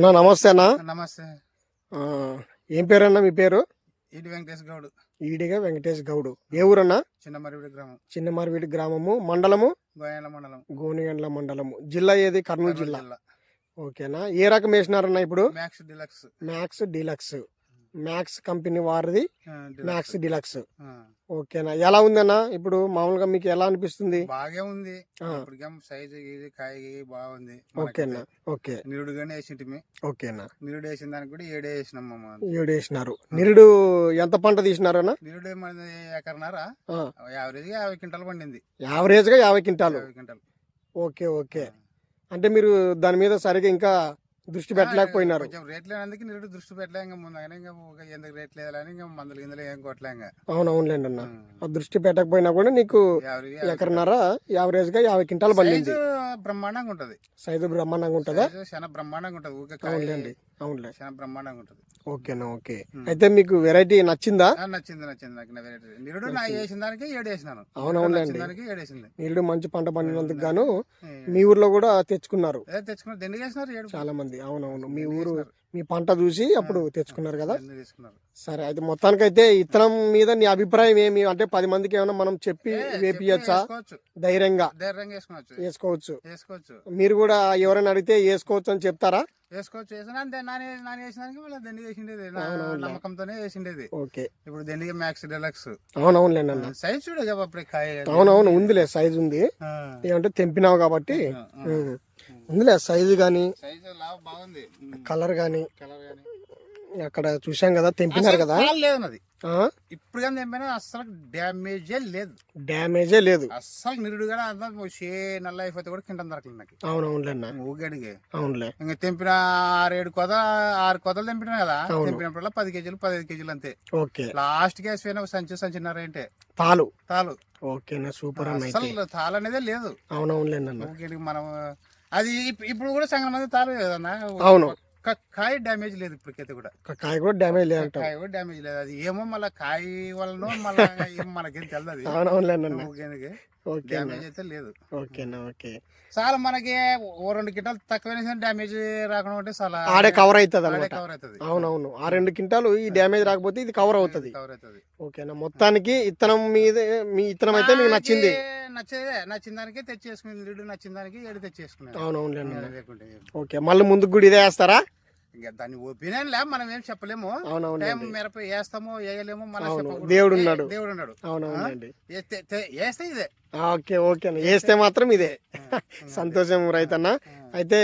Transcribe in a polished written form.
అన్నా నమస్తే అన్న. నమస్తే. ఏం పేరన్నా మీ పేరు? ఈడి వెంకటేష్ గౌడ్. ఈడిగా వెంకటేష్ గౌడ్. ఏ ఊరన్నా? చిన్నమరివిడి గ్రామం. చిన్నమార్విడి గ్రామము, మండలము గోయాల మండలం. గోనిగండ్ల మండలము, జిల్లా ఏది? కర్నూలు జిల్లా. జిల్లా. ఓకేనా. ఏ రకం వేసినారన్నా ఇప్పుడు? Max deluxe. Max deluxe. Max company వారిది మ్యాక్స్ డిలక్స్. ఆ. ఓకేనా. ఎలా ఉందన్నా ఇప్పుడు మామూలుగా మీకు ఎలా అనిపిస్తుంది? బాగా ఉంది. ఇప్పటికేం సైజు ఇది కాయ బాగుంది. ఓకేనా. ఓకే. నిరుడు గానే వేసింటిమి. ఓకేనా. నిరుడు వేసిన దానికి కూడా 7 వేసినాం మామ. 7 వేసినారు. నిరుడు ఎంత పంట తీసినారన్నా? నిరుడు మన ఎకరన్నర యావరేజ్ 50 క్వింటాలు పండింది. యావరేజ్ గా 50 క్వింటాలు. 50 క్వింటాలు. Okay okay. అంటే మీరు దాని మీద సరిగా ఇంకా దృష్టి పెట్టలేకపోయినారు. కొంచెం రేట్ లేనందుకు నిరుడు దృష్టి పెట్టలే. ఇంకా ముందు ఇంకా ఎందుకు రేట్ లేదని ఇంకా మందులు గిందులు ఏం కొట్టలే. ఇంకా అవునవునులేండి అన్న. ఆ దృష్టి పెట్టకపోయినా కూడా నీకు ఎకరన్నర యావరేజ్ గా 50 క్వింటాలు పండింది. బ్రహ్మాండంగా ఉంటది. సైజు బ్రహ్మాండంగా ఉంటుందా? చాలా బ్రహ్మాండంగా ఉంటది. అవునులేండి. అవునులే. చాలా బ్రహ్మాండంగా ఉంటది. ఓకేనా. ఓకే. అయితే మీకు వెరైటీ నచ్చిందా? నచ్చింది నాకు వెరైటీ. నిరుడు నా వేసిన దానికి 7 వేసినాను. అవునవునులేండి. దానికి 7 వేసింది. నిరుడు మంచి పంట పండినందుకు గాను మీ ఊర్లో కూడా తెచ్చుకున్నారు తెచ్చుకున్నారు. దండి వేసినారు చాలా మంది. అవునవును. మీ ఊరు మీ పంట చూసి అప్పుడు తెచ్చుకున్నారు కదా. తీసుకున్నారు. సరే. అయితే మొత్తానికైతే ఇత్తనం మీద నీ అభిప్రాయం ఏమి? అంటే 10 మందికి ఏమైనా మనం చెప్పి వేపియచ్చా? ధైర్యంగా వేసుకోవచ్చు. మీరు కూడా ఎవరైనా అడిగితే వేసుకోవచ్చు అని చెప్తారా? వేసుకోవచ్చు. వేసిన అంతే. నాని వేసినానికి మళ్ళీ దండి వేసిండేది. నమ్మకంతోనే వేసిండేది. ఓకే. ఇప్పుడు దండిగా మ్యాక్స్ డిలక్స్. అవునవునులేండి అన్న. సైజ్ చూడ అప్పుడే కాయ. అవునవును ఉందిలే, సైజ్ ఉంది. ఏమంటే తెంపినావు కాబట్టి ఉందిలే సైజు గానీ, బాగుంది. కలర్ గానీ అక్కడ చూసాం కదా, తెంపినారు కదా. లేదు ఇప్పుడు కానీ తెంపినా అసలు డ్యామేజే లేదు. అసలు నిరుడు కూడా అంతా నల్ల అయిపోతే కూడా కింద దొరకలేదు నాకు. అవునవునులే. ఊగడిగే. అవునులే. ఇంకా తెంపిన 6 కొతలు తెంపినా కదా. తెంపినప్పుడు 10 కేజీలు 15 కేజీలు అంతే. ఓకే. లాస్ట్ కి సంచిన్నర ఏంటే తాలు. ఓకేనా. సూపర్. అసలు తాలు అనేదే లేదు. అవునవునులేండి. ఊగడికి మనం అది ఇప్పుడు కూడా సంగం మంది తాలు కదన్నా. అవును. కాయ డ్యామేజ్ లేదు. ఇప్పటికైతే కూడా కాయ కూడా డ్యామేజ్ లేదు. కాయ కూడా డ్యామేజ్ లేదు. అది ఏమో మళ్ళీ కాయ వలన మళ్ళీ మనకేం తెలియదు. అవునవునులేండి. డ్యామేజ్ అయితే లేదు. ఓకేనా. ఓకే. చాలా మనకి 2 క్వింటాలు తక్కువ డ్యామేజ్ రాకుండా ఉంటే చాలా ఆడే కవర్ అవుతుంది. కవర్ అవుతుంది. అవునవును. 2 క్వింటాలు ఈ డ్యామేజ్ రాకపోతే ఇది కవర్ అవుతుంది. ఓకేనా. మొత్తానికి ఇత్తనం మీద మీ ఇత్తనం అయితే మీకు నచ్చింది. నచ్చిన దానికి తెచ్చేసుకుని నిరుడు నచ్చిన దానికి 7 తెచ్చేసుకున్నాను. అవునవునులేండి. ఓకే. మళ్ళీ ముందుకు కూడా ఇదే వేస్తారా? ఇంకా దాని ఒపీనియన్ లే, మనం ఏం చెప్పలేము. మిరప వేస్తామో వేయలేము. దేవుడు ఉన్నాడు. అవునవునండి. వేస్తే ఇదే. ఓకే. ఓకే. వేస్తే మాత్రం ఇదే. సంతోషం రైతన్న. అయితే